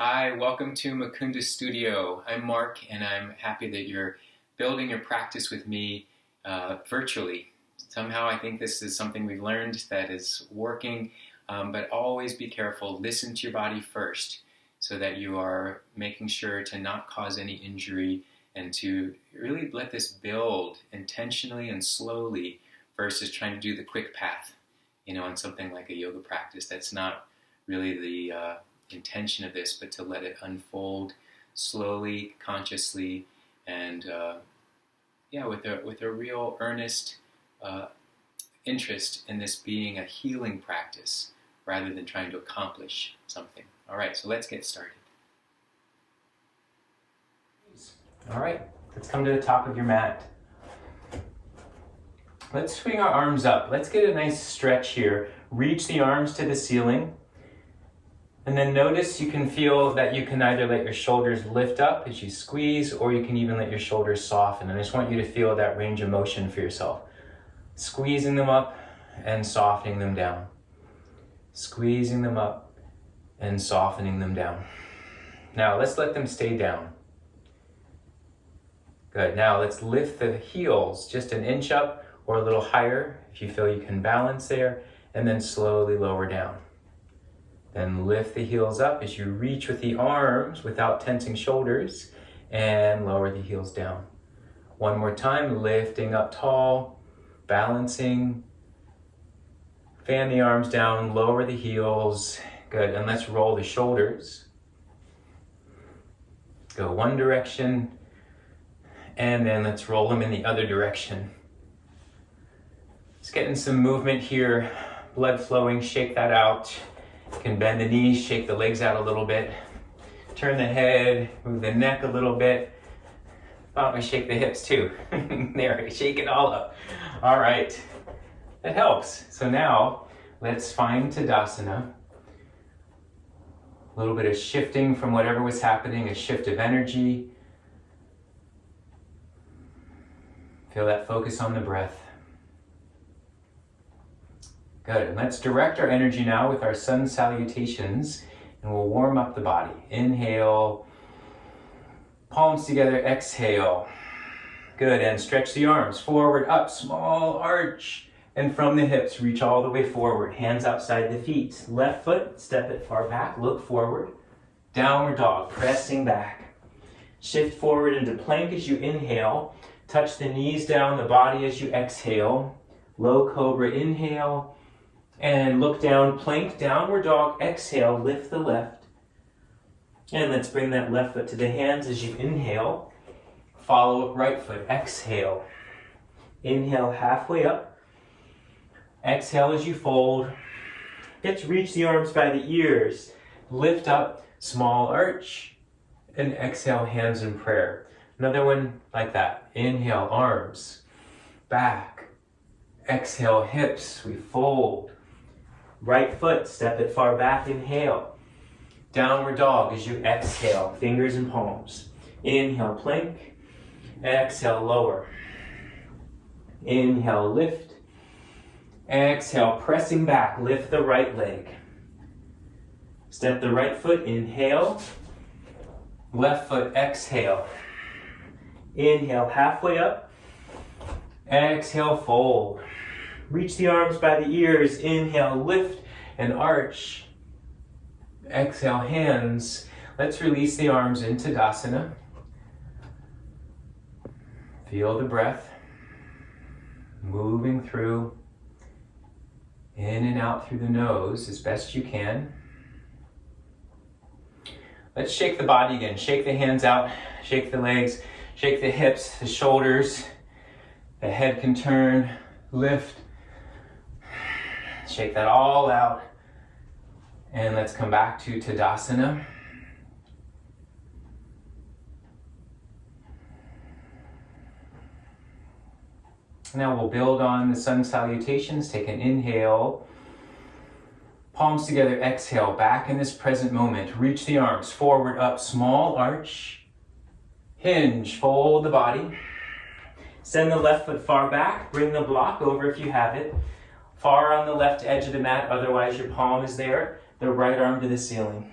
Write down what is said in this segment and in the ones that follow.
Hi, welcome to Mukunda Studio. I'm Mark, and I'm happy that you're building your practice with me virtually. Somehow I think this is something we've learned that is working, but always be careful. Listen to your body first so that you are making sure to not cause any injury and to really let this build intentionally and slowly versus trying to do the quick path, on something like a yoga practice. That's not really the intention of this, but to let it unfold slowly, consciously, and with a real earnest interest in this being a healing practice rather than trying to accomplish something. All right, so let's get started. All right, let's come to the top of your mat. Let's swing our arms up. Let's get a nice stretch here. Reach the arms to the ceiling. And then notice you can feel that you can either let your shoulders lift up as you squeeze, or you can even let your shoulders soften. And I just want you to feel that range of motion for yourself. Squeezing them up and softening them down. Squeezing them up and softening them down. Now let's let them stay down. Good. Now let's lift the heels just an inch up or a little higher if you feel you can balance there, and then slowly lower down. Then lift the heels up as you reach with the arms without tensing shoulders, and lower the heels down. One more time, lifting up tall, balancing. Fan the arms down, lower the heels. Good, and let's roll the shoulders. Go one direction, and then let's roll them in the other direction. Just getting some movement here, blood flowing, shake that out. You can bend the knees, shake the legs out a little bit. Turn the head, move the neck a little bit. Why don't we shake the hips too? There, shake it all up. All right, that helps. So now, let's find Tadasana. A little bit of shifting from whatever was happening, a shift of energy. Feel that focus on the breath. Good, and let's direct our energy now with our Sun Salutations, and we'll warm up the body. Inhale, palms together, exhale. Good, and stretch the arms forward, up, small arch, and from the hips, reach all the way forward. Hands outside the feet. Left foot, step it far back, look forward. Downward dog, pressing back. Shift forward into plank as you inhale. Touch the knees down, the body as you exhale. Low Cobra, inhale. And look down, plank, downward dog, exhale, lift the left. And let's bring that left foot to the hands as you inhale. Follow up right foot, exhale. Inhale halfway up. Exhale as you fold. Let's reach the arms by the ears. Lift up, small arch. And exhale, hands in prayer. Another one like that. Inhale, arms, back. Exhale, hips, we fold. Right foot, step it far back, inhale. Downward dog as you exhale, fingers and palms. Inhale, plank. Exhale, lower. Inhale, lift. Exhale, pressing back, lift the right leg. Step the right foot, inhale. Left foot, exhale. Inhale, halfway up. Exhale, fold. Reach the arms by the ears. Inhale, lift and arch. Exhale, hands. Let's release the arms into Tadasana. Feel the breath moving through, in and out through the nose as best you can. Let's shake the body again. Shake the hands out, shake the legs, shake the hips, the shoulders. The head can turn, lift. Shake that all out. And let's come back to Tadasana. Now we'll build on the Sun Salutations. Take an inhale. Palms together, exhale. Back in this present moment. Reach the arms forward, up, small arch. Hinge, fold the body. Send the left foot far back. Bring the block over if you have it. Far on the left edge of the mat, otherwise your palm is there. The right arm to the ceiling.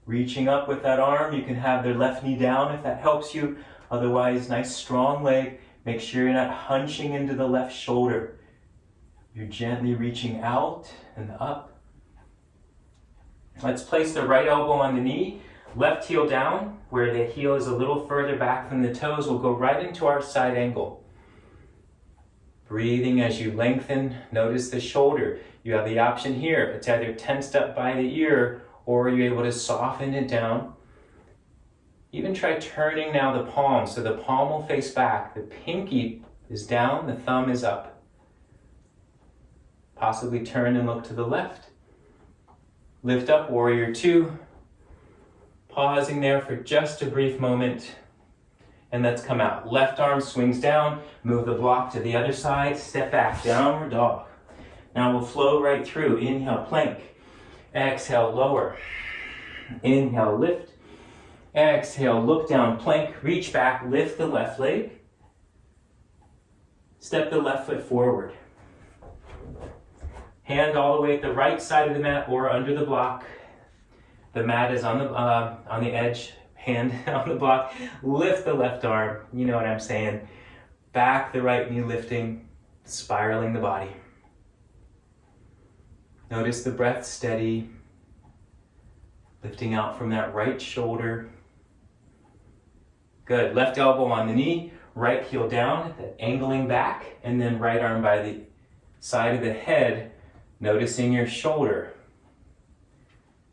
Reaching up with that arm. You can have their left knee down if that helps you. Otherwise, nice strong leg. Make sure you're not hunching into the left shoulder. You're gently reaching out and up. Let's place the right elbow on the knee. Left heel down, where the heel is a little further back than the toes. We'll go right into our side angle. Breathing as you lengthen. Notice the shoulder. You have the option here. It's either tensed up by the ear or you're able to soften it down. Even try turning now the palm, so the palm will face back. The pinky is down, the thumb is up. Possibly turn and look to the left. Lift up, warrior two. Pausing there for just a brief moment. And let's come out. Left arm swings down, move the block to the other side, step back, downward dog. Now we'll flow right through. Inhale, plank. Exhale, lower. Inhale, lift. Exhale, look down, plank, reach back, lift the left leg. Step the left foot forward. Hand all the way at the right side of the mat or under the block. The mat is on the edge, hand on the block. Lift the left arm, you know what I'm saying. Back the right knee lifting, spiraling the body. Notice the breath steady, lifting out from that right shoulder. Good, left elbow on the knee, right heel down, angling back, and then right arm by the side of the head, noticing your shoulder.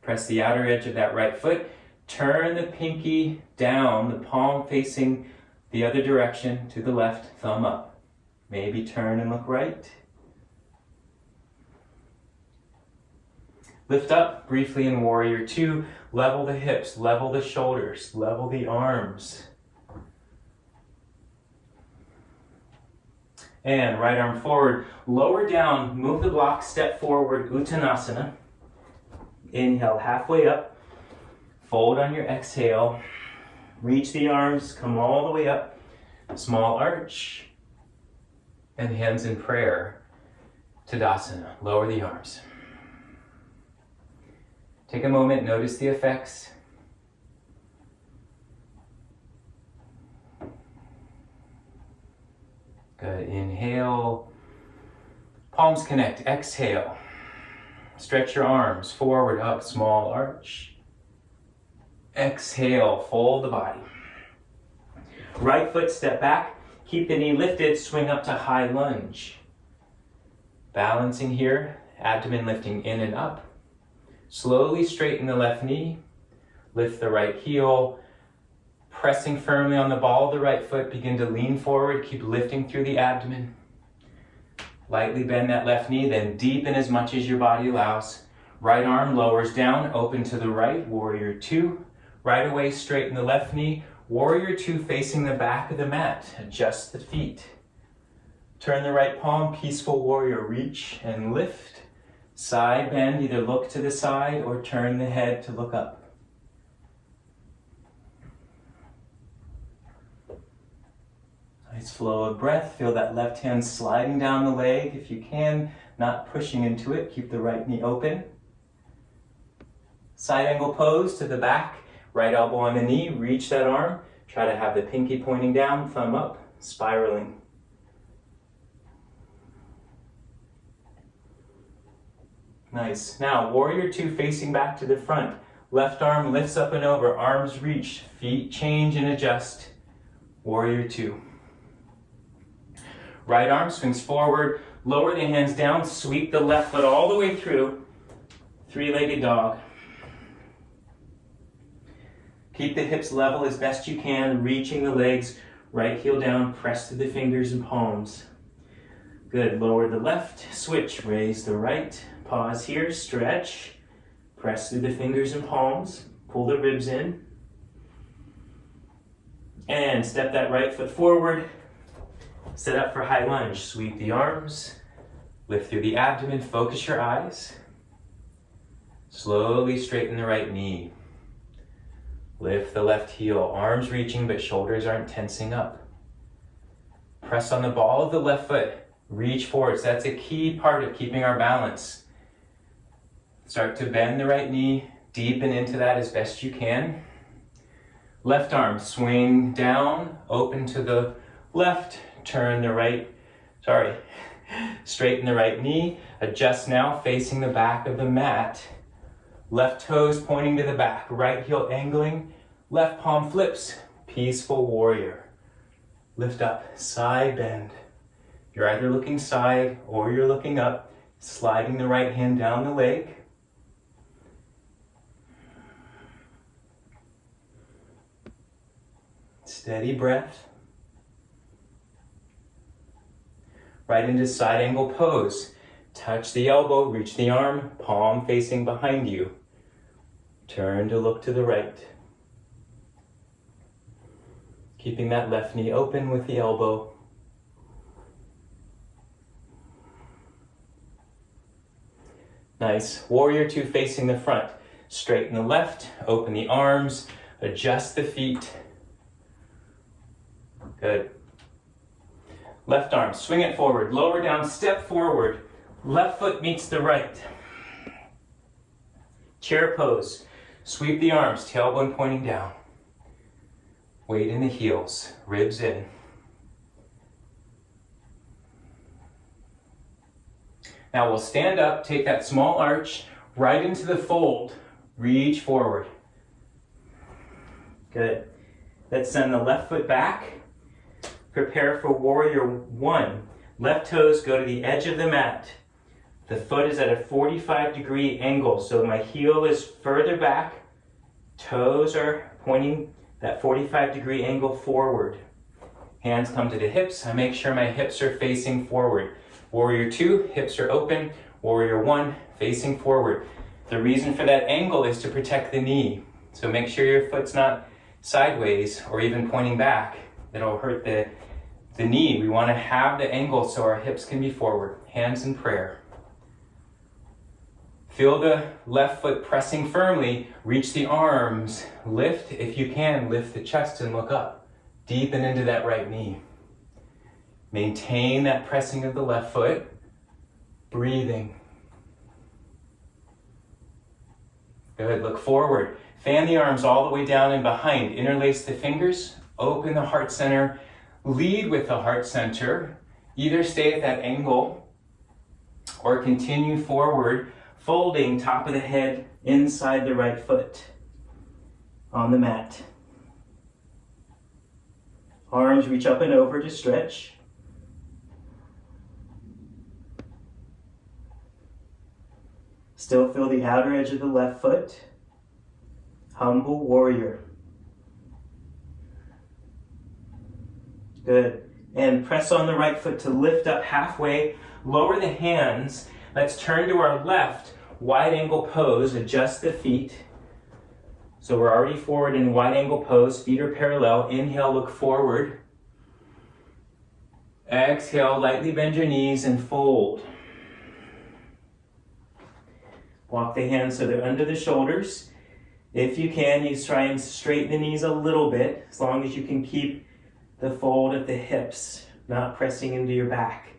Press the outer edge of that right foot, turn the pinky down, the palm facing the other direction to the left, thumb up. Maybe turn and look right. Lift up briefly in warrior two. Level the hips, level the shoulders, level the arms. And right arm forward, lower down, move the block, step forward, Uttanasana. Inhale, halfway up. Fold on your exhale. Reach the arms, come all the way up. Small arch. And hands in prayer. Tadasana, lower the arms. Take a moment, notice the effects. Good, inhale. Palms connect, exhale. Stretch your arms forward, up, small arch. Exhale, fold the body. Right foot, step back. Keep the knee lifted, swing up to high lunge. Balancing here, abdomen lifting in and up. Slowly straighten the left knee, lift the right heel, pressing firmly on the ball of the right foot, begin to lean forward, keep lifting through the abdomen. Lightly bend that left knee, then deepen as much as your body allows. Right arm lowers down, open to the right, warrior two. Right away, straighten the left knee, warrior two facing the back of the mat, adjust the feet. Turn the right palm, peaceful warrior, reach and lift. Side bend, either look to the side or turn the head to look up. Nice flow of breath. Feel that left hand sliding down the leg if you can, not pushing into it. Keep the right knee open. Side angle pose to the back. Right elbow on the knee, reach that arm. Try to have the pinky pointing down, thumb up, spiraling. Nice. Now, warrior two facing back to the front. Left arm lifts up and over, arms reach, feet change and adjust. Warrior two. Right arm swings forward, lower the hands down, sweep the left foot all the way through. Three-legged dog. Keep the hips level as best you can, reaching the legs, right heel down, press through the fingers and palms. Good, lower the left, switch, raise the right. Pause here, stretch, press through the fingers and palms, pull the ribs in, and step that right foot forward, set up for high lunge, sweep the arms, lift through the abdomen, focus your eyes, slowly straighten the right knee, lift the left heel, arms reaching but shoulders aren't tensing up, press on the ball of the left foot, reach forwards, that's a key part of keeping our balance. Start to bend the right knee, Deepen into that as best you can. Left arm, swing down, open to the left, straighten the right knee. Adjust now, facing the back of the mat. Left toes pointing to the back, right heel angling, left palm flips, peaceful warrior. Lift up, side bend. You're either looking side or you're looking up, sliding the right hand down the leg. Steady breath. Right into side angle pose. Touch the elbow, reach the arm, palm facing behind you. Turn to look to the right. Keeping that left knee open with the elbow. Nice. Warrior two facing the front. Straighten the left, open the arms, adjust the feet. Good. Left arm, swing it forward, lower down, step forward. Left foot meets the right. Chair pose. Sweep the arms, tailbone pointing down. Weight in the heels, ribs in. Now we'll stand up, take that small arch right into the fold. Reach forward. Good. Let's send the left foot back. Prepare for warrior one. Left toes go to the edge of the mat. The foot is at a 45-degree angle, so my heel is further back. Toes are pointing that 45-degree angle forward. Hands come to the hips. I make sure my hips are facing forward. Warrior two, hips are open. Warrior one, facing forward. The reason for that angle is to protect the knee. So make sure your foot's not sideways or even pointing back. It'll hurt the knee. We want to have the angle so our hips can be forward. Hands in prayer. Feel the left foot pressing firmly. Reach the arms. Lift, if you can, lift the chest and look up. Deepen into that right knee. Maintain that pressing of the left foot. Breathing. Good, look forward. Fan the arms all the way down and behind. Interlace the fingers. Open the heart center. Lead with the heart center. Either stay at that angle or continue forward, folding top of the head inside the right foot on the mat. Arms reach up and over to stretch. Still feel the outer edge of the left foot. Humble warrior. Good. And press on the right foot to lift up halfway. Lower the hands. Let's turn to our left. Wide angle pose. Adjust the feet. So we're already forward in wide angle pose. Feet are parallel. Inhale, look forward. Exhale, lightly bend your knees and fold. Walk the hands so they're under the shoulders. If you can, you try and straighten the knees a little bit, as long as you can keep the fold at the hips, not pressing into your back.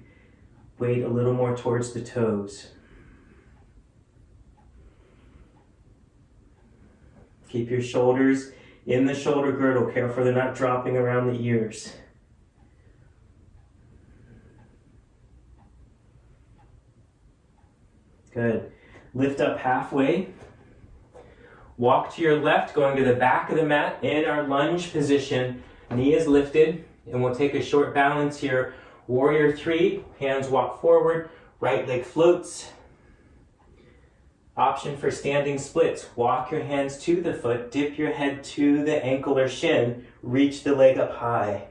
Weight a little more towards the toes. Keep your shoulders in the shoulder girdle. Careful they're not dropping around the ears. Good. Lift up halfway. Walk to your left, going to the back of the mat in our lunge position. Knee is lifted, and we'll take a short balance here. Warrior three, hands walk forward, right leg floats. Option for standing splits. Walk your hands to the foot, dip your head to the ankle or shin, reach the leg up high.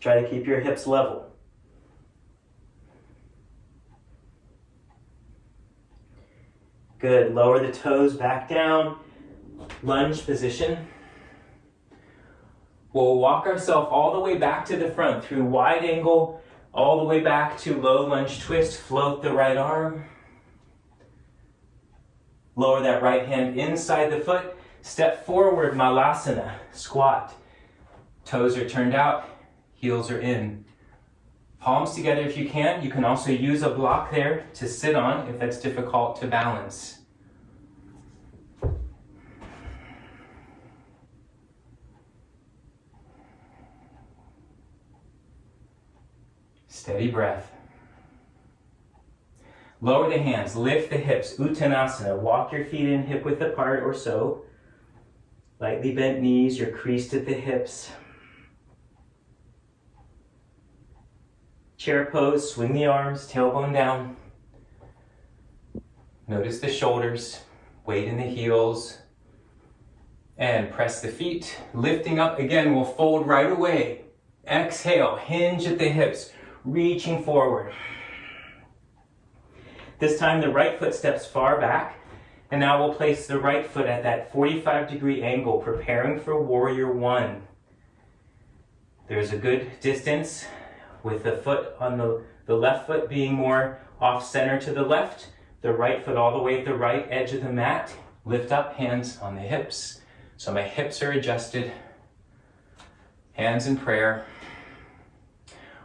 Try to keep your hips level. Good, lower the toes back down, lunge position. We'll walk ourselves all the way back to the front through wide angle, all the way back to low lunge twist. Float the right arm. Lower that right hand inside the foot. Step forward, Matsuyasana, squat. Toes are turned out, heels are in. Palms together if you can. You can also use a block there to sit on if that's difficult to balance. Steady breath. Lower the hands, lift the hips, Uttanasana. Walk your feet in hip width apart or so. Lightly bent knees, you're creased at the hips. Chair pose, swing the arms, tailbone down. Notice the shoulders, weight in the heels. And press the feet, lifting up again, we'll fold right away. Exhale, hinge at the hips, reaching forward. This time the right foot steps far back, and now we'll place the right foot at that 45-degree angle, preparing for Warrior One. There's a good distance with the foot on the left foot being more off center to the left, the right foot all the way at the right edge of the mat. Lift up, hands on the hips. So my hips are adjusted. Hands in prayer.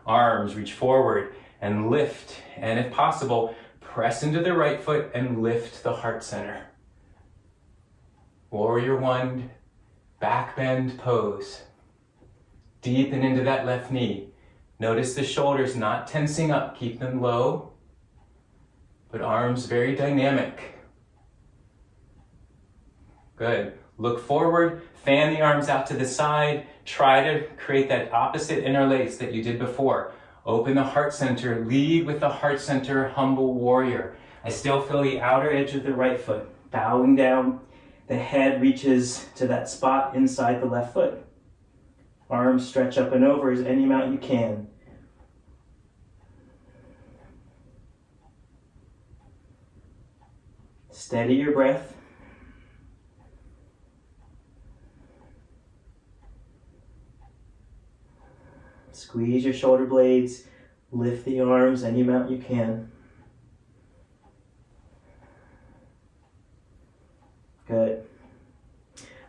Arms reach forward and lift, and if possible, press into the right foot and lift the heart center. Warrior One, back bend pose. Deepen into that left knee. Notice the shoulders not tensing up, keep them low, but arms very dynamic. Good. Look forward, fan the arms out to the side. Try to create that opposite interlace that you did before. Open the heart center, lead with the heart center, humble warrior. I still feel the outer edge of the right foot, bowing down. The head reaches to that spot inside the left foot. Arms stretch up and over as any amount you can. Steady your breath. Squeeze your shoulder blades, lift the arms any amount you can. Good.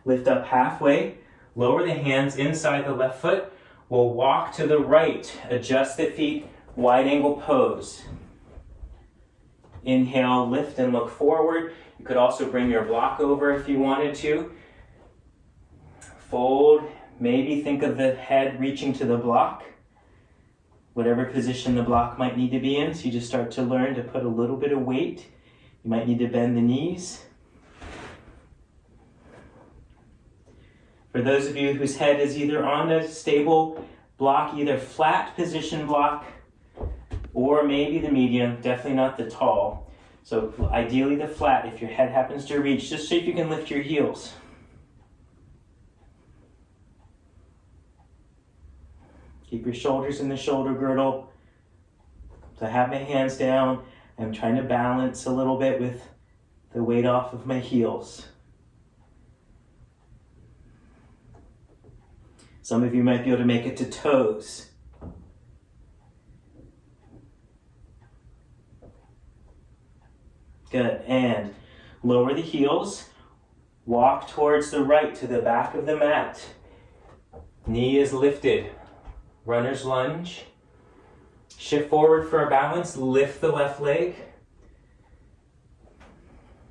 Lift up halfway, lower the hands inside the left foot. We'll walk to the right, adjust the feet, wide angle pose. Inhale, lift and look forward. You could also bring your block over if you wanted to. Fold. Maybe think of the head reaching to the block, whatever position the block might need to be in. So you just start to learn to put a little bit of weight. You might need to bend the knees. For those of you whose head is either on a stable block, either flat position block, or maybe the medium, definitely not the tall. So ideally the flat if your head happens to reach, just so you can lift your heels. Keep your shoulders in the shoulder girdle. So I have my hands down. I'm trying to balance a little bit with the weight off of my heels. Some of you might be able to make it to toes. Good, and lower the heels. Walk towards the right to the back of the mat. Knee is lifted. Runner's lunge. Shift forward for a balance. Lift the left leg.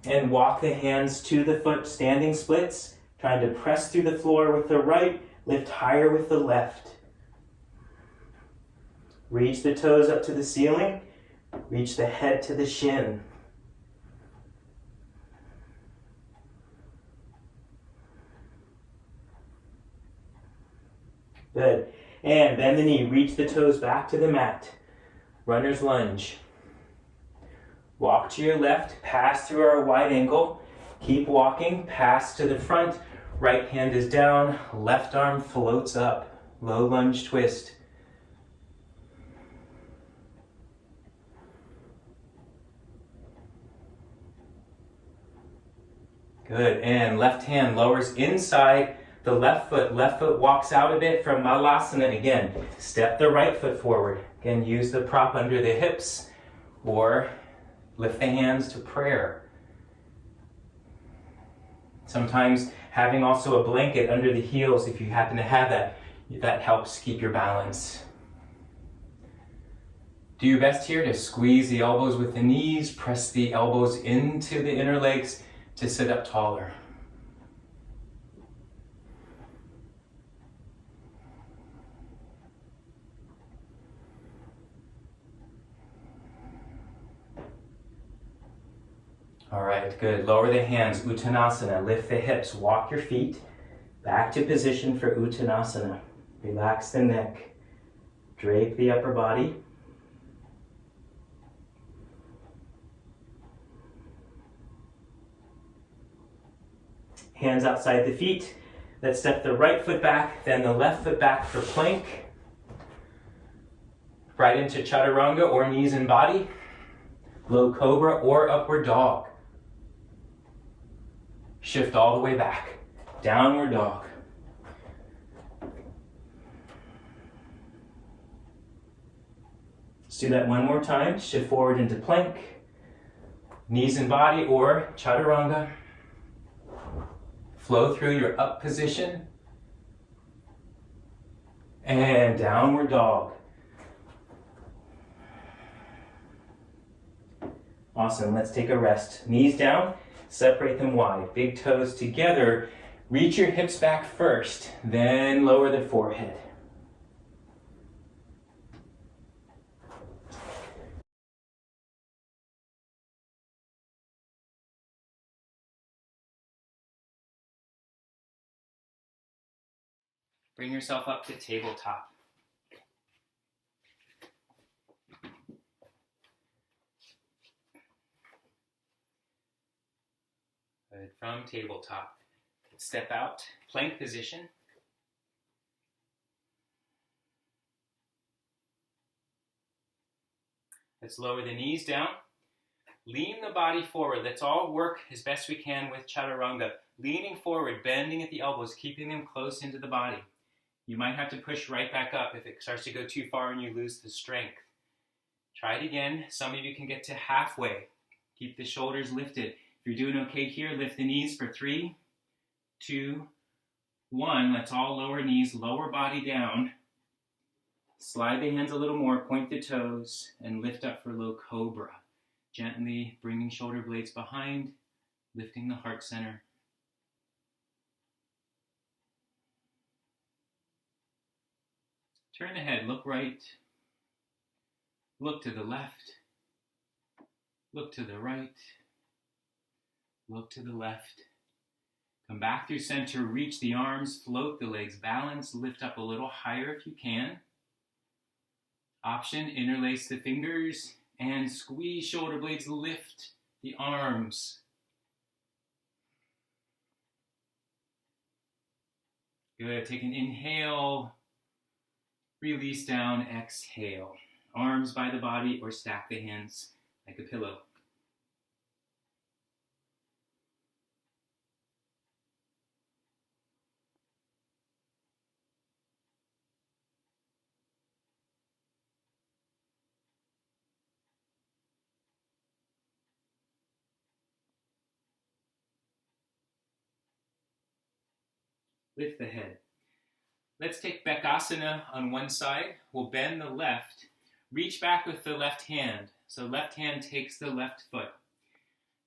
And walk the hands to the foot, standing splits. Trying to press through the floor with the right. Lift higher with the left. Reach the toes up to the ceiling. Reach the head to the shin. Good. And bend the knee, reach the toes back to the mat. Runner's lunge. Walk to your left, pass through our wide ankle. Keep walking, pass to the front. Right hand is down, left arm floats up. Low lunge twist. Good, and left hand lowers inside the left foot walks out a bit from Matsuyasana again. Step the right foot forward. Again, use the prop under the hips or lift the hands to prayer. Sometimes having also a blanket under the heels, if you happen to have that, that helps keep your balance. Do your best here to squeeze the elbows with the knees, press the elbows into the inner legs to sit up taller. All right, good. Lower the hands, Uttanasana. Lift the hips, walk your feet back to position for Uttanasana. Relax the neck, drape the upper body. Hands outside the feet. Let's step the right foot back, then the left foot back for plank. Right into Chaturanga or knees and body. Low Cobra or upward dog. Shift all the way back. Downward dog. Let's do that one more time. Shift forward into plank. Knees and body or Chaturanga. Flow through your up position. And downward dog. Awesome, let's take a rest. Knees down, separate them wide. Big toes together. Reach your hips back first, then lower the forehead. Bring yourself up to tabletop. Good. From tabletop, step out, plank position. Let's lower the knees down. Lean the body forward. Let's all work as best we can with Chaturanga. Leaning forward, bending at the elbows, keeping them close into the body. You might have to push right back up if it starts to go too far and you lose the strength. Try it again. Some of you can get to halfway. Keep the shoulders lifted. If you're doing okay here, lift the knees for 3, 2, 1. Let's all lower knees, lower body down. Slide the hands a little more, point the toes, and lift up for low cobra. Gently bringing shoulder blades behind, lifting the heart center. Turn the head, look right, look to the left, look to the right, look to the left. Come back through center, reach the arms, float the legs, balance, lift up a little higher if you can. Option, interlace the fingers and squeeze shoulder blades, lift the arms. Good, take an inhale, release down, exhale. Arms by the body or stack the hands like a pillow. Lift the head. Let's take Bhekasana on one side. We'll bend the left. Reach back with the left hand. So left hand takes the left foot.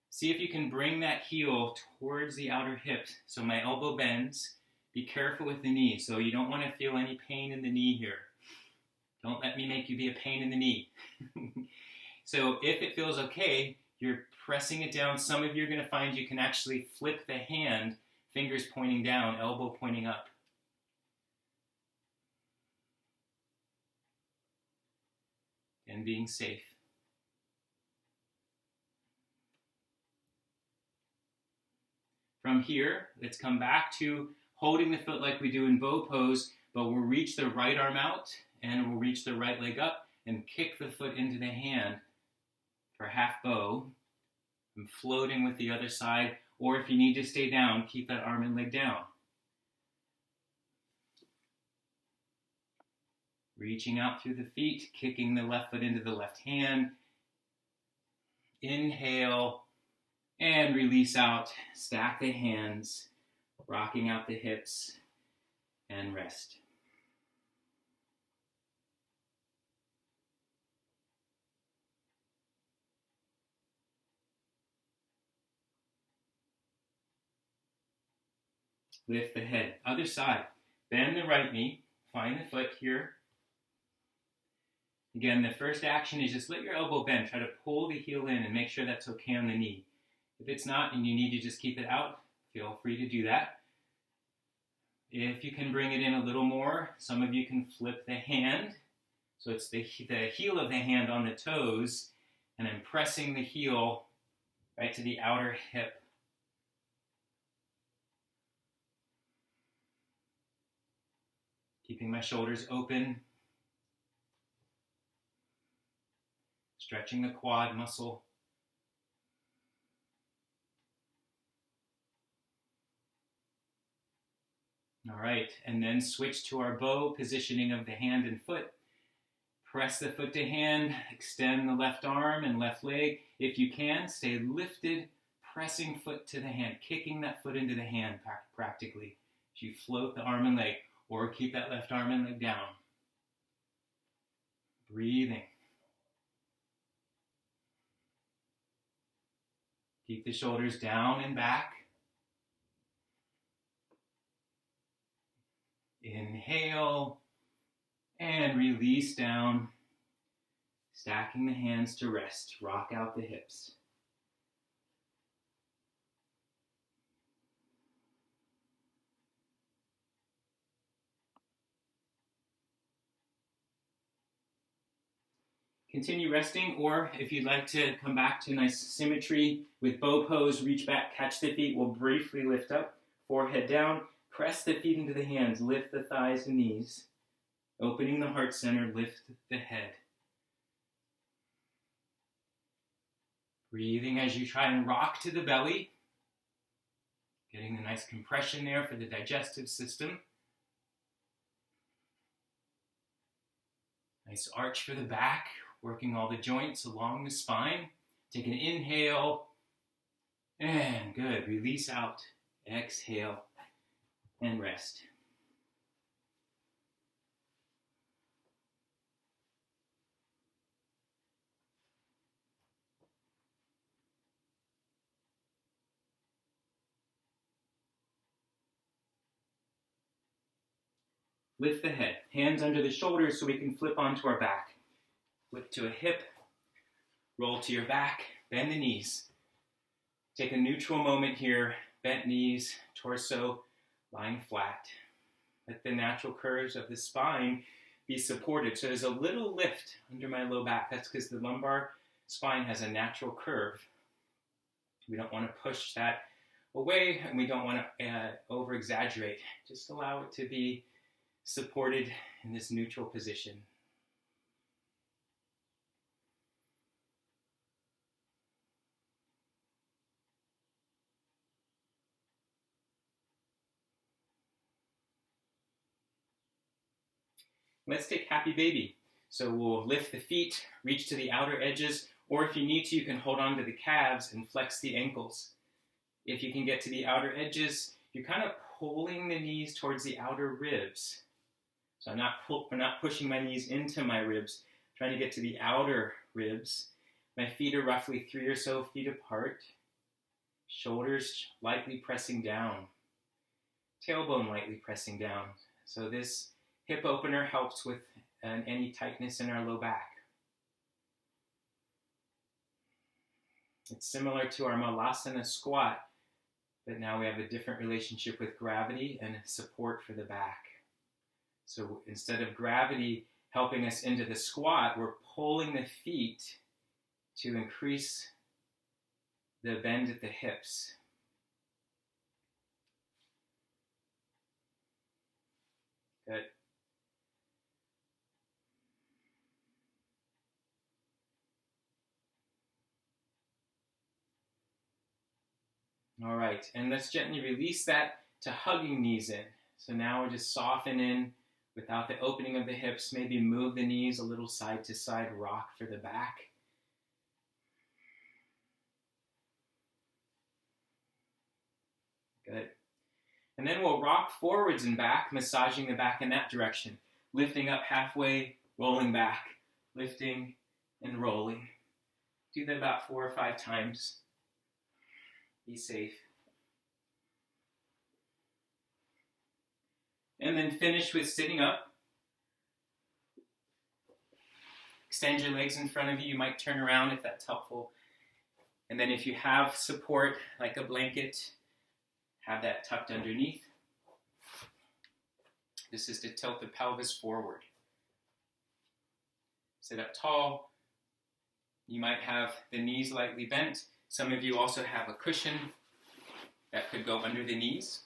See if you can bring that heel towards the outer hip. So my elbow bends. Be careful with the knee. So you don't want to feel any pain in the knee here. Don't let me make you be a pain in the knee. So if it feels okay, you're pressing it down. Some of you are going to find you can actually flip the hand, fingers pointing down, elbow pointing up. And being safe. From here, let's come back to holding the foot like we do in bow pose, but we'll reach the right arm out and we'll reach the right leg up and kick the foot into the hand for half bow. I'm floating with the other side, or if you need to stay down, keep that arm and leg down. Reaching out through the feet, kicking the left foot into the left hand. Inhale and release out. Stack the hands, rocking out the hips, and rest. Lift the head. Other side. Bend the right knee. Find the foot here. Again, the first action is just let your elbow bend. Try to pull the heel in and make sure that's okay on the knee. If it's not and you need to just keep it out, feel free to do that. If you can bring it in a little more, some of you can flip the hand. So it's the heel of the hand on the toes, and I'm pressing the heel right to the outer hip. Keeping my shoulders open. Stretching the quad muscle. All right, and then switch to our bow positioning of the hand and foot. Press the foot to hand, extend the left arm and left leg. If you can, stay lifted, pressing foot to the hand, kicking that foot into the hand practically. As you float the arm and leg, or keep that left arm and leg down. Breathing. Keep the shoulders down and back. Inhale and release down, stacking the hands to rest. Rock out the hips. Continue resting, or if you'd like to come back to nice symmetry with bow pose, reach back, catch the feet. We'll briefly lift up, forehead down, press the feet into the hands, lift the thighs and knees. Opening the heart center, lift the head. Breathing as you try and rock to the belly. Getting the nice compression there for the digestive system. Nice arch for the back, working all the joints along the spine. Take an inhale, and good. Release out, exhale, and rest. Lift the head, hands under the shoulders so we can flip onto our back. Flip to a hip, roll to your back, bend the knees. Take a neutral moment here, bent knees, torso lying flat. Let the natural curves of the spine be supported. So there's a little lift under my low back. That's because the lumbar spine has a natural curve. We don't want to push that away, and we don't want to over-exaggerate. Just allow it to be supported in this neutral position. Let's take happy baby. So we'll lift the feet, reach to the outer edges, or if you need to, you can hold on to the calves and flex the ankles. If you can get to the outer edges, you're kind of pulling the knees towards the outer ribs. So I'm not pushing my knees into my ribs, trying to get to the outer ribs. My feet are roughly 3 or so feet apart. Shoulders lightly pressing down. Tailbone lightly pressing down. So this hip opener helps with any tightness in our low back. It's similar to our Matsuyasana squat, but now we have a different relationship with gravity and support for the back. So instead of gravity helping us into the squat, we're pulling the feet to increase the bend at the hips. Good. All right, and let's gently release that to hugging knees in. So now we're just soften in without the opening of the hips. Maybe move the knees a little side to side, rock for the back. Good. And then we'll rock forwards and back, massaging the back in that direction. Lifting up halfway, rolling back, lifting and rolling. Do that about 4 or 5 times. Be safe. And then finish with sitting up. Extend your legs in front of you. You might turn around if that's helpful. And then if you have support, like a blanket, have that tucked underneath. This is to tilt the pelvis forward. Sit up tall. You might have the knees lightly bent. Some of you also have a cushion that could go under the knees.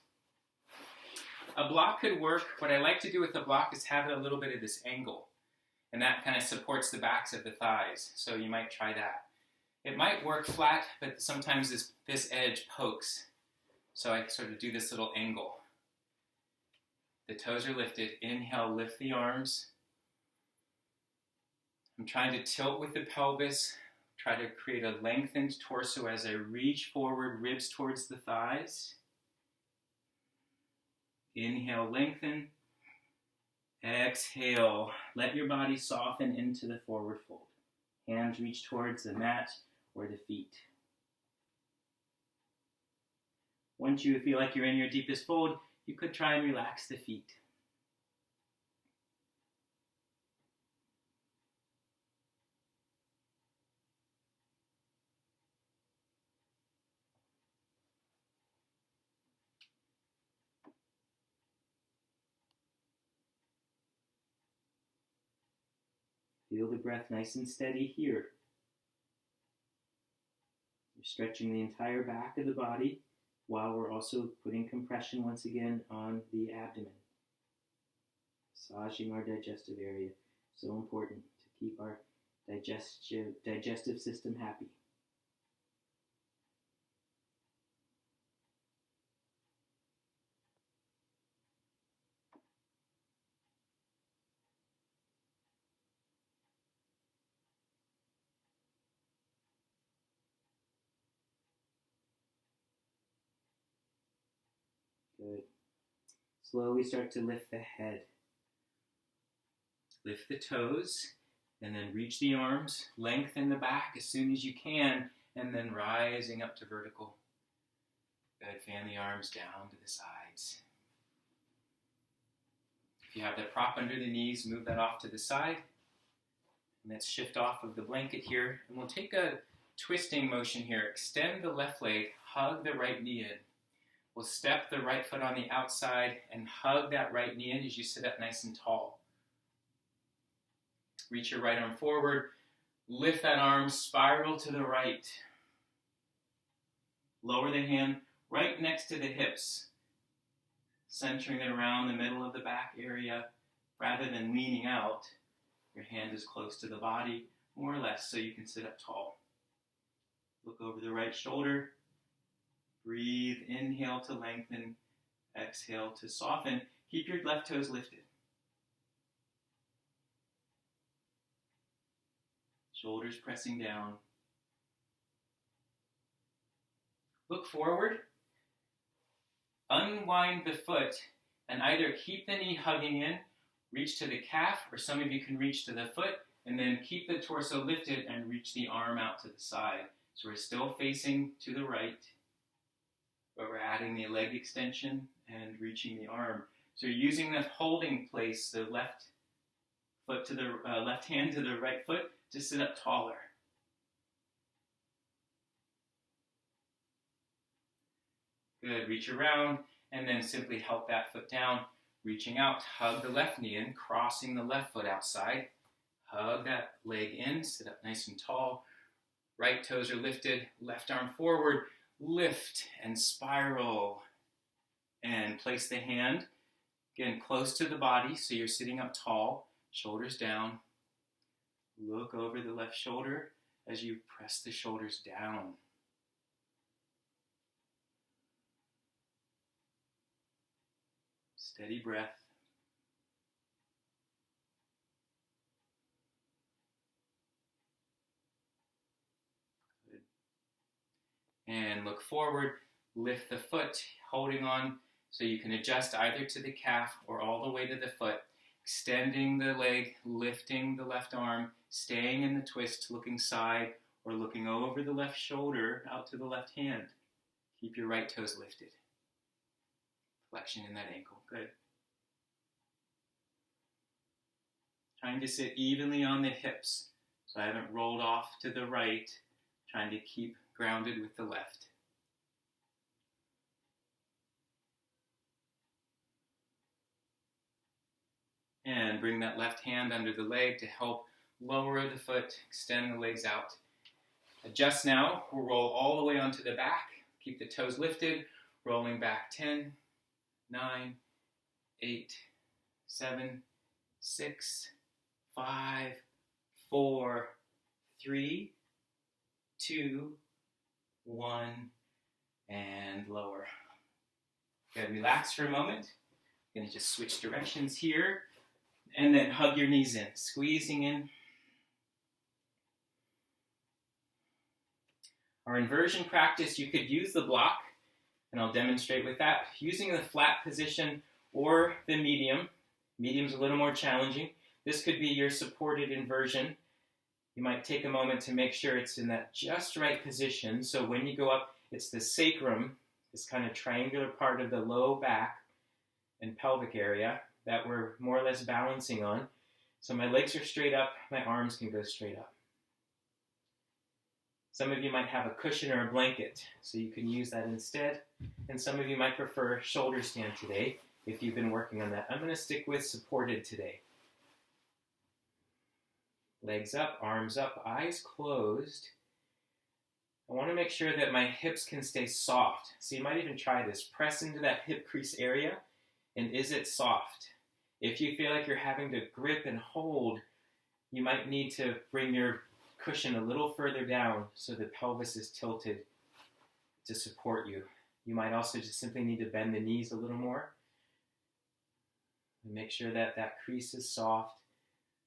A block could work. What I like to do with the block is have it a little bit of this angle. And that kind of supports the backs of the thighs. So you might try that. It might work flat, but sometimes this edge pokes. So I sort of do this little angle. The toes are lifted. Inhale, lift the arms. I'm trying to tilt with the pelvis. Try to create a lengthened torso as I reach forward, ribs towards the thighs. Inhale, lengthen. Exhale, let your body soften into the forward fold. Hands reach towards the mat or the feet. Once you feel like you're in your deepest fold, you could try and relax the feet. Feel the breath nice and steady here. You're stretching the entire back of the body while we're also putting compression once again on the abdomen. Massaging our digestive area. So important to keep our digestive system happy. Good. Slowly start to lift the head. Lift the toes, and then reach the arms. Lengthen the back as soon as you can, and then rising up to vertical. Good. Fan the arms down to the sides. If you have that prop under the knees, move that off to the side. And let's shift off of the blanket here. And we'll take a twisting motion here. Extend the left leg, hug the right knee in. We'll step the right foot on the outside and hug that right knee in as you sit up nice and tall. Reach your right arm forward. Lift that arm, spiral to the right. Lower the hand right next to the hips, centering it around the middle of the back area. Rather than leaning out, your hand is close to the body, more or less, so you can sit up tall. Look over the right shoulder. Breathe, inhale to lengthen, exhale to soften. Keep your left toes lifted. Shoulders pressing down. Look forward. Unwind the foot and either keep the knee hugging in, reach to the calf, or some of you can reach to the foot, and then keep the torso lifted and reach the arm out to the side. So we're still facing to the right, but we're adding the leg extension and reaching the arm. So you're using the holding place, the left foot to the left hand to the right foot, to sit up taller. Good. Reach around and then simply help that foot down. Reaching out, hug the left knee in, crossing the left foot outside. Hug that leg in, sit up nice and tall. Right toes are lifted, left arm forward. Lift and spiral. And place the hand, again, close to the body, so you're sitting up tall, shoulders down. Look over the left shoulder as you press the shoulders down. Steady breath. Good. And look forward, lift the foot, holding on so you can adjust either to the calf or all the way to the foot. Extending the leg, lifting the left arm, staying in the twist, looking side or looking over the left shoulder out to the left hand. Keep your right toes lifted. Flexion in that ankle. Good. Trying to sit evenly on the hips, so I haven't rolled off to the right, trying to keep grounded with the left. And bring that left hand under the leg to help lower the foot, extend the legs out. Adjust now. We'll roll all the way onto the back. Keep the toes lifted, rolling back 10, 9, 8, 7, 6, 5, 4, 3, 2, 1, and lower. Good. Relax for a moment. I'm going to just switch directions here. And then hug your knees in, squeezing in. Our inversion practice, you could use the block, and I'll demonstrate with that. Using the flat position or the medium. Medium's a little more challenging. This could be your supported inversion. You might take a moment to make sure it's in that just right position. So when you go up, it's the sacrum, this kind of triangular part of the low back and pelvic area that we're more or less balancing on. So my legs are straight up, my arms can go straight up. Some of you might have a cushion or a blanket, so you can use that instead. And some of you might prefer shoulder stand today, if you've been working on that. I'm going to stick with supported today. Legs up, arms up, eyes closed. I want to make sure that my hips can stay soft. So you might even try this. Press into that hip crease area, and is it soft? If you feel like you're having to grip and hold, you might need to bring your cushion a little further down so the pelvis is tilted to support you. You might also just simply need to bend the knees a little more. And make sure that that crease is soft.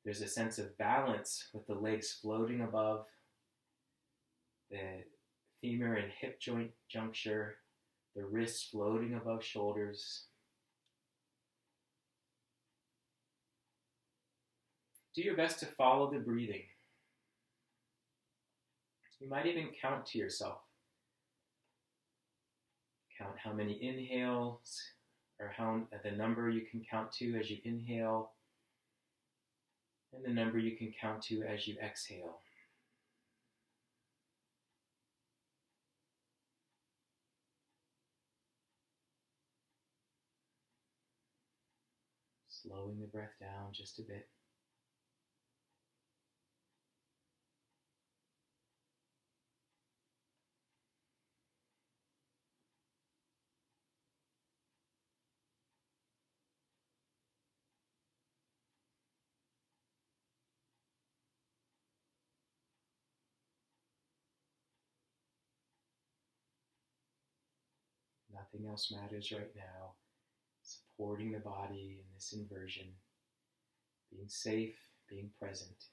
There's a sense of balance with the legs floating above the femur and hip joint juncture, the wrists floating above shoulders. Do your best to follow the breathing. You might even count to yourself. Count how many inhales or the number you can count to as you inhale, and the number you can count to as you exhale. Slowing the breath down just a bit. Nothing else matters right now. Supporting the body in this inversion, being safe, being present.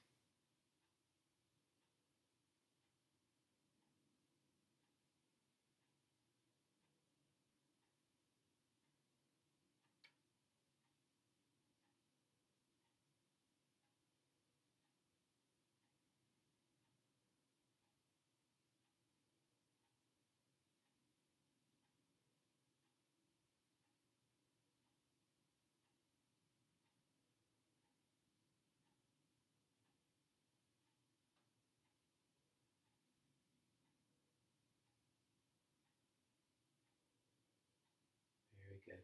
Very good.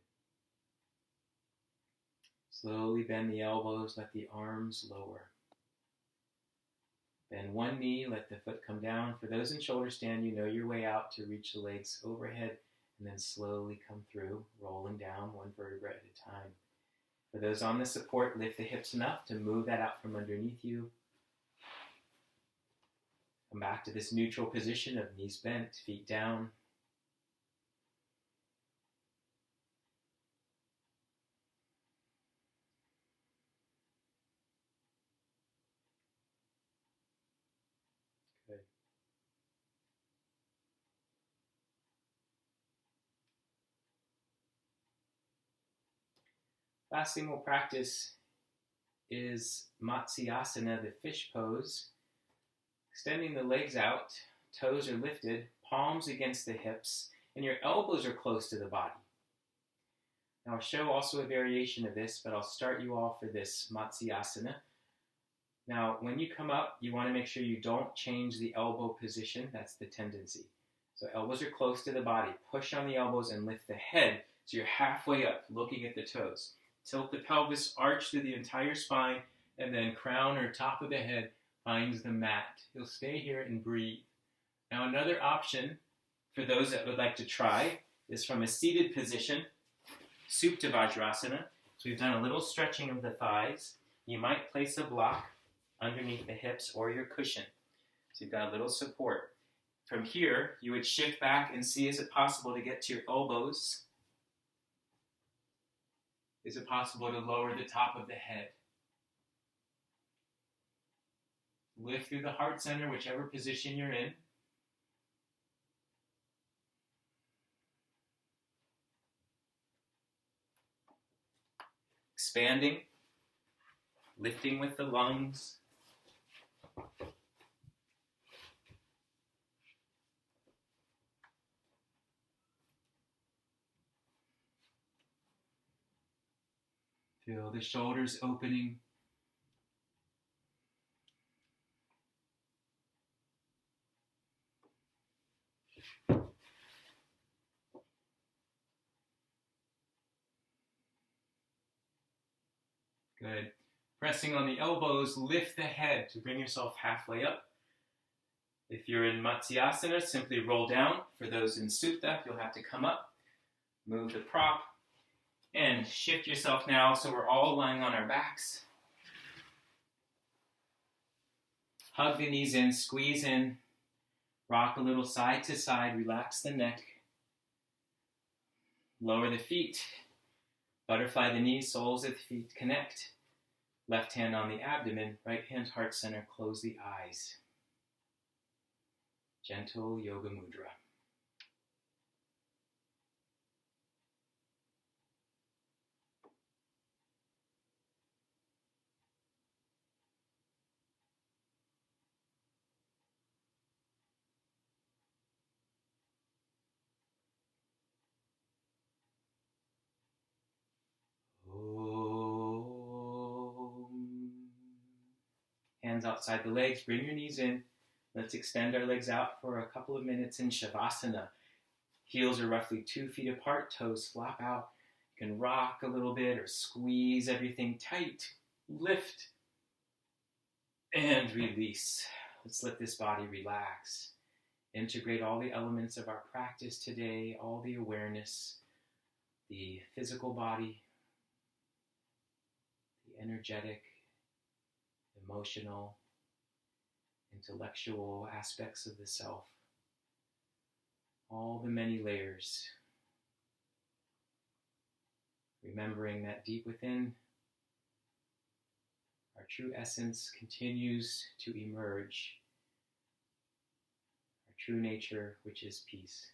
Slowly bend the elbows, let the arms lower. Bend one knee, let the foot come down. For those in shoulder stand, you know your way out to reach the legs overhead, and then slowly come through, rolling down one vertebra at a time. For those on the support, lift the hips enough to move that out from underneath you. Come back to this neutral position of knees bent, feet down. Good. Last thing we'll practice is Matsuyasana, the fish pose. Extending the legs out, toes are lifted, palms against the hips, and your elbows are close to the body. Now I'll show also a variation of this, but I'll start you off for this Matsuyasana. Now, when you come up, you want to make sure you don't change the elbow position. That's the tendency. So elbows are close to the body. Push on the elbows and lift the head so you're halfway up, looking at the toes. Tilt the pelvis, arch through the entire spine, and then crown or top of the head finds the mat. You'll stay here and breathe. Now, another option for those that would like to try is from a seated position, Supta Vajrasana. So we've done a little stretching of the thighs. You might place a block underneath the hips or your cushion. So you've got a little support. From here, you would shift back and see, is it possible to get to your elbows? Is it possible to lower the top of the head? Lift through the heart center, whichever position you're in. Expanding, lifting with the lungs. Feel the shoulders opening. Good. Pressing on the elbows, lift the head to bring yourself halfway up. If you're in Matsuyasana, simply roll down. For those in Supta, you'll have to come up, move the prop, and shift yourself now so we're all lying on our backs. Hug the knees in, squeeze in, rock a little side to side, relax the neck. Lower the feet, butterfly the knees, soles of the feet connect. Left hand on the abdomen, right hand heart center, close the eyes. Gentle yoga mudra. Hands outside the legs, bring your knees in. Let's extend our legs out for a couple of minutes in Shavasana. Heels are roughly 2 feet apart, toes flop out. You can rock a little bit or squeeze everything tight. Lift and release. Let's let this body relax. Integrate all the elements of our practice today, all the awareness, the physical body, the energetic, emotional, intellectual aspects of the self, all the many layers. Remembering that deep within, our true essence continues to emerge, our true nature, which is peace.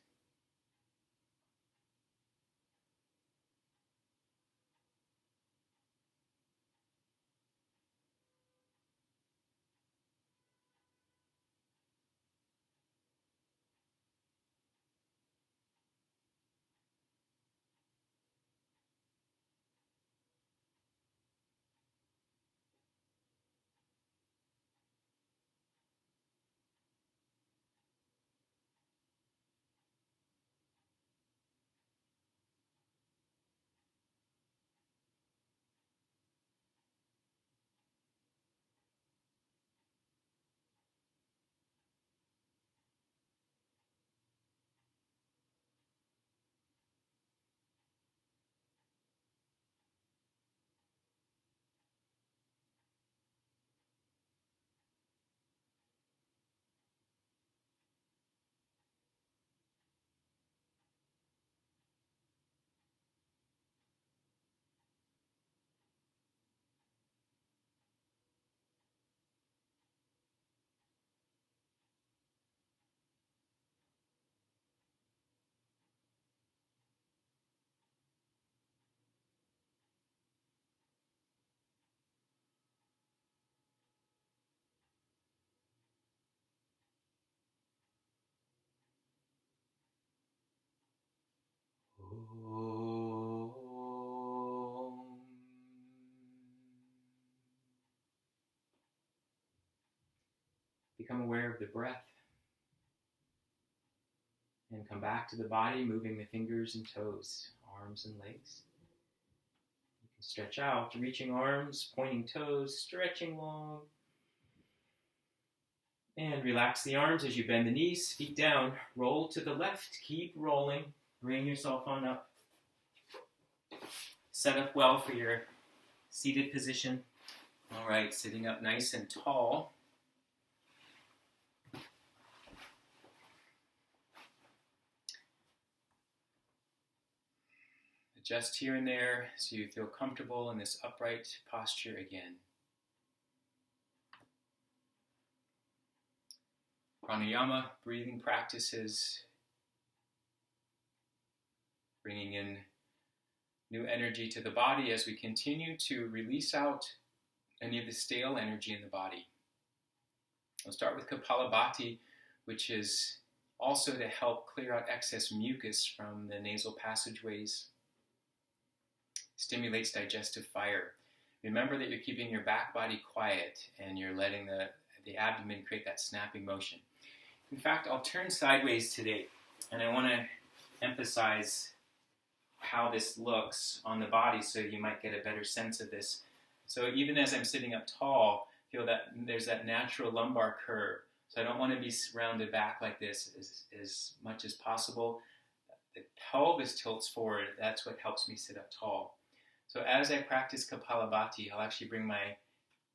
become aware of the breath. And come back to the body, moving the fingers and toes, arms and legs. You can stretch out, reaching arms, pointing toes, stretching long. And relax the arms as you bend the knees, feet down. Roll to the left, keep rolling. Bring yourself on up. Set up well for your seated position. All right, sitting up nice and tall. Adjust here and there so you feel comfortable in this upright posture again. Pranayama, breathing practices, bringing in new energy to the body as we continue to release out any of the stale energy in the body. I'll start with Kapalabhati, which is also to help clear out excess mucus from the nasal passageways. Stimulates digestive fire. Remember that you're keeping your back body quiet and you're letting the abdomen create that snapping motion. In fact, I'll turn sideways today, and I want to emphasize how this looks on the body so you might get a better sense of this. So even as I'm sitting up tall, feel that there's that natural lumbar curve. So I don't want to be rounded back like this as much as possible. The pelvis tilts forward. That's what helps me sit up tall. So as I practice Kapalabhati, I'll actually bring my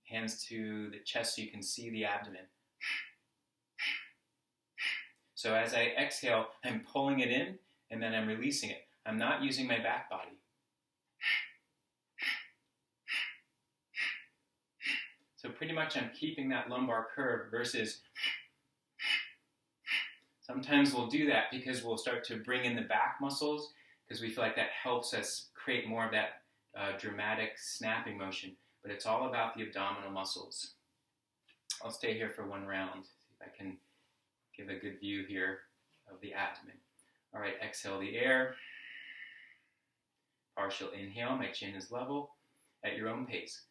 hands to the chest so you can see the abdomen. So as I exhale, I'm pulling it in and then I'm releasing it. I'm not using my back body. So pretty much I'm keeping that lumbar curve versus sometimes we'll do that because we'll start to bring in the back muscles because we feel like that helps us create more of that dramatic snapping motion. But it's all about the abdominal muscles. I'll stay here for one round. See if I can give a good view here of the abdomen. All right, exhale the air. Partial inhale, my chin is level at your own pace.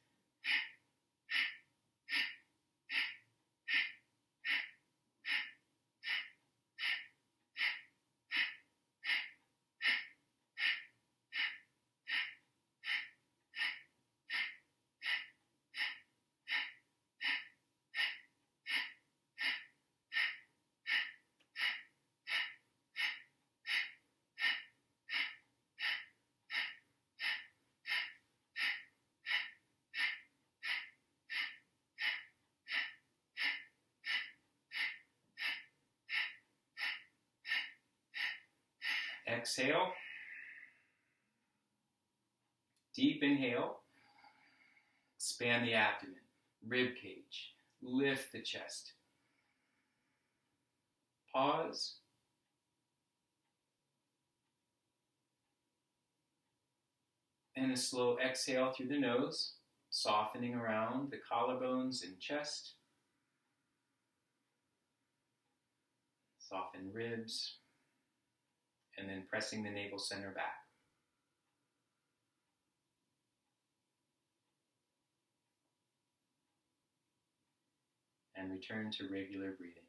Exhale. Deep inhale. Expand the abdomen, rib cage. Lift the chest. Pause. And a slow exhale through the nose, softening around the collarbones and chest. Soften ribs. And then pressing the navel center back. And return to regular breathing.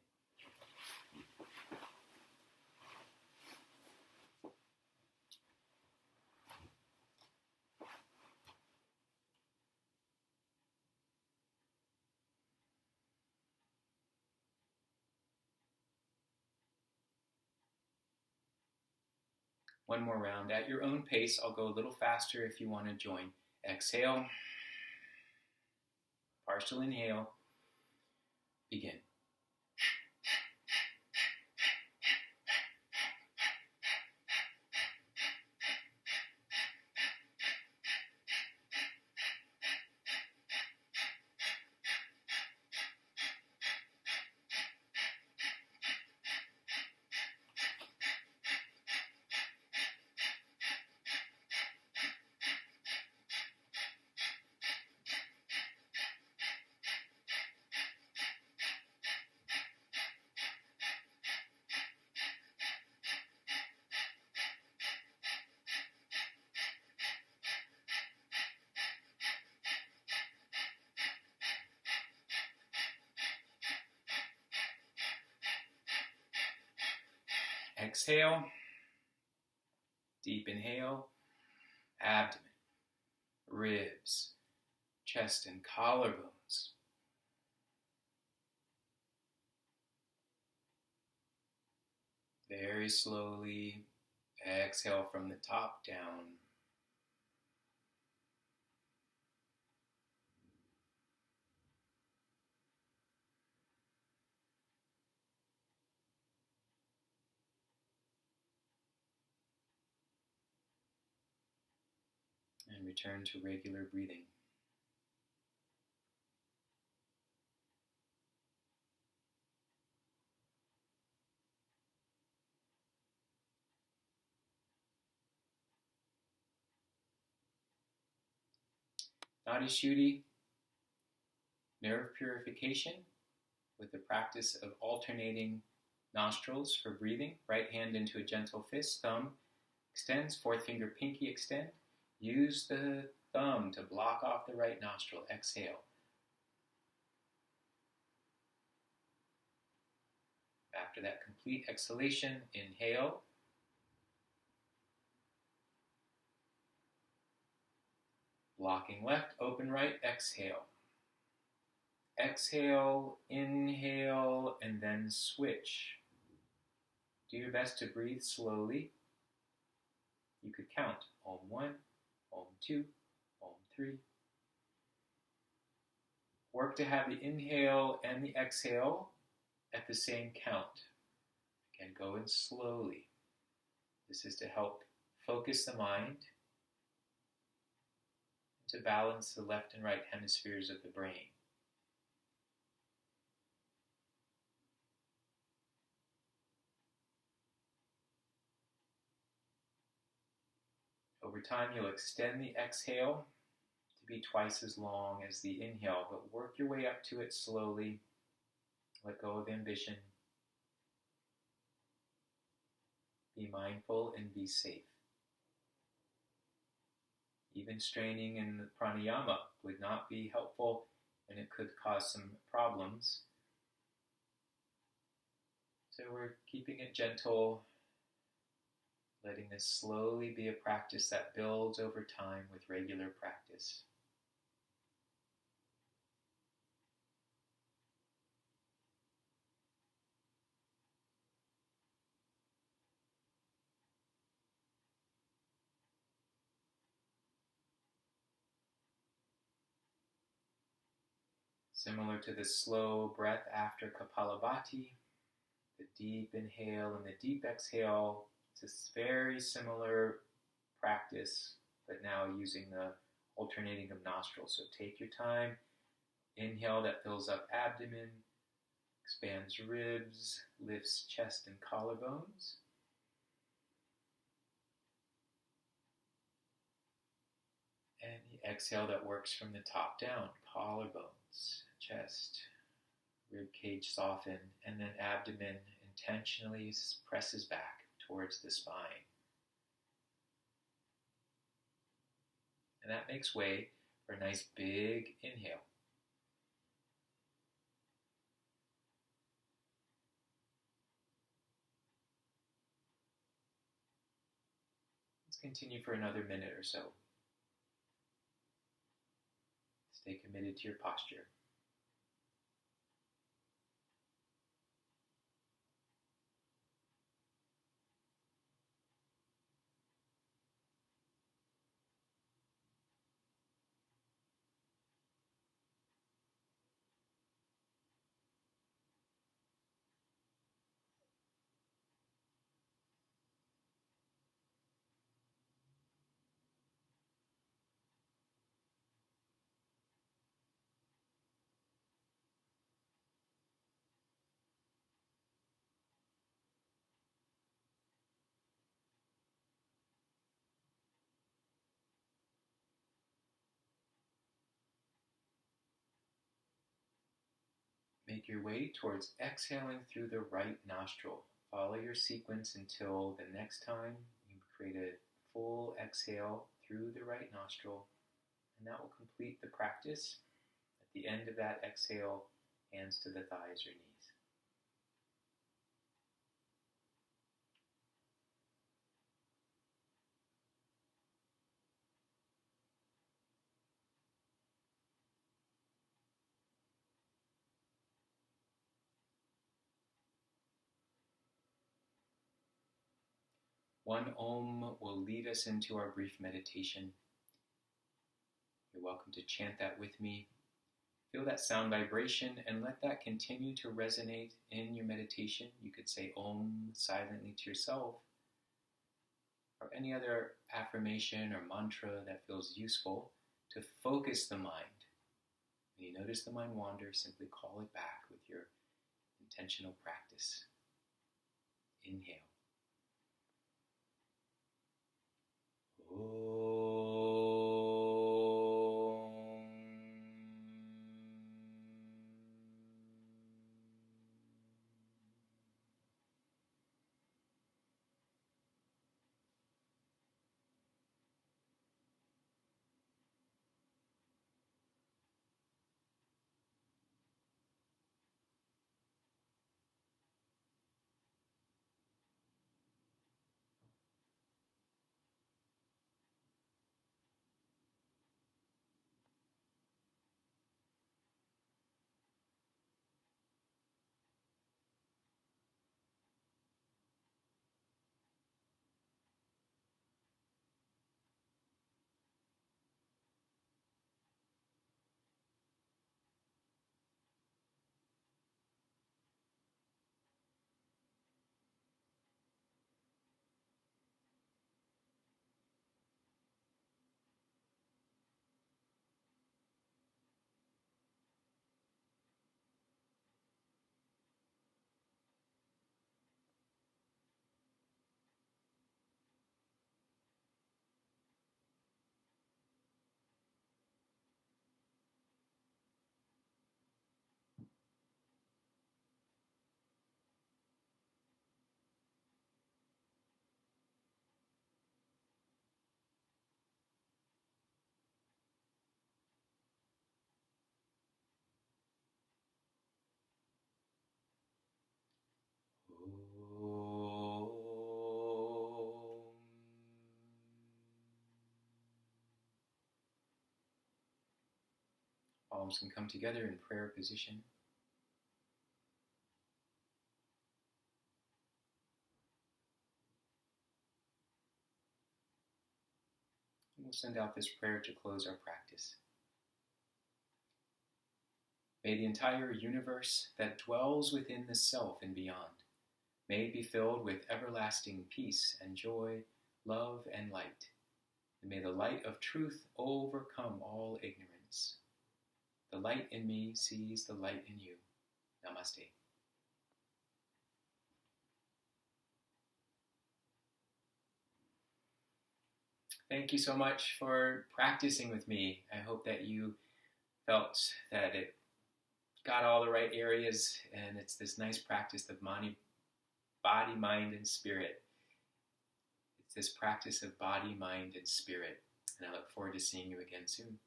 One more round at your own pace. I'll go a little faster if you want to join. Exhale. Partial inhale. Begin. Exhale. Deep inhale. Abdomen, ribs, chest and collarbones. Very slowly exhale from the top down. And return to regular breathing. Nadi Shuddhi, nerve purification with the practice of alternating nostrils for breathing. Right hand into a gentle fist, thumb extends, fourth finger pinky extend. Use the thumb to block off the right nostril. Exhale. After that complete exhalation, inhale. Blocking left, open right, exhale. Exhale, inhale, and then switch. Do your best to breathe slowly. You could count Om 1, Om 2, Om 3. Work to have the inhale and the exhale at the same count. Again, go in slowly. This is to help focus the mind, to balance the left and right hemispheres of the brain. Over time, you'll extend the exhale to be twice as long as the inhale, but work your way up to it slowly. Let go of ambition. Be mindful and be safe. Even straining in the pranayama would not be helpful, and it could cause some problems. So we're keeping it gentle, letting this slowly be a practice that builds over time with regular practice. Similar to the slow breath after Kapalabhati, the deep inhale and the deep exhale, it's a very similar practice, but now using the alternating of nostrils. So take your time. Inhale, that fills up abdomen, expands ribs, lifts chest and collarbones. And the exhale that works from the top down, collarbones, chest, rib cage soften, and then abdomen intentionally presses back towards the spine. And that makes way for a nice big inhale. Let's continue for another minute or so. Stay committed to your posture. Make your way towards exhaling through the right nostril. Follow your sequence until the next time you create a full exhale through the right nostril, and that will complete the practice. At the end of that exhale, hands to the thighs or knees. One Om will lead us into our brief meditation. You're welcome to chant that with me. Feel that sound vibration and let that continue to resonate in your meditation. You could say Om silently to yourself, or any other affirmation or mantra that feels useful to focus the mind. When you notice the mind wander, simply call it back with your intentional practice. Inhale. Palms can come together in prayer position. And we'll send out this prayer to close our practice. May the entire universe that dwells within the self and beyond, may it be filled with everlasting peace and joy, love and light. And may the light of truth overcome all ignorance. The light in me sees the light in you. Namaste. Thank you so much for practicing with me. I hope that you felt that it got all the right areas, and it's this nice practice of body, mind, and spirit. It's this practice of body, mind, and spirit. And I look forward to seeing you again soon.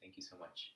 Thank you so much.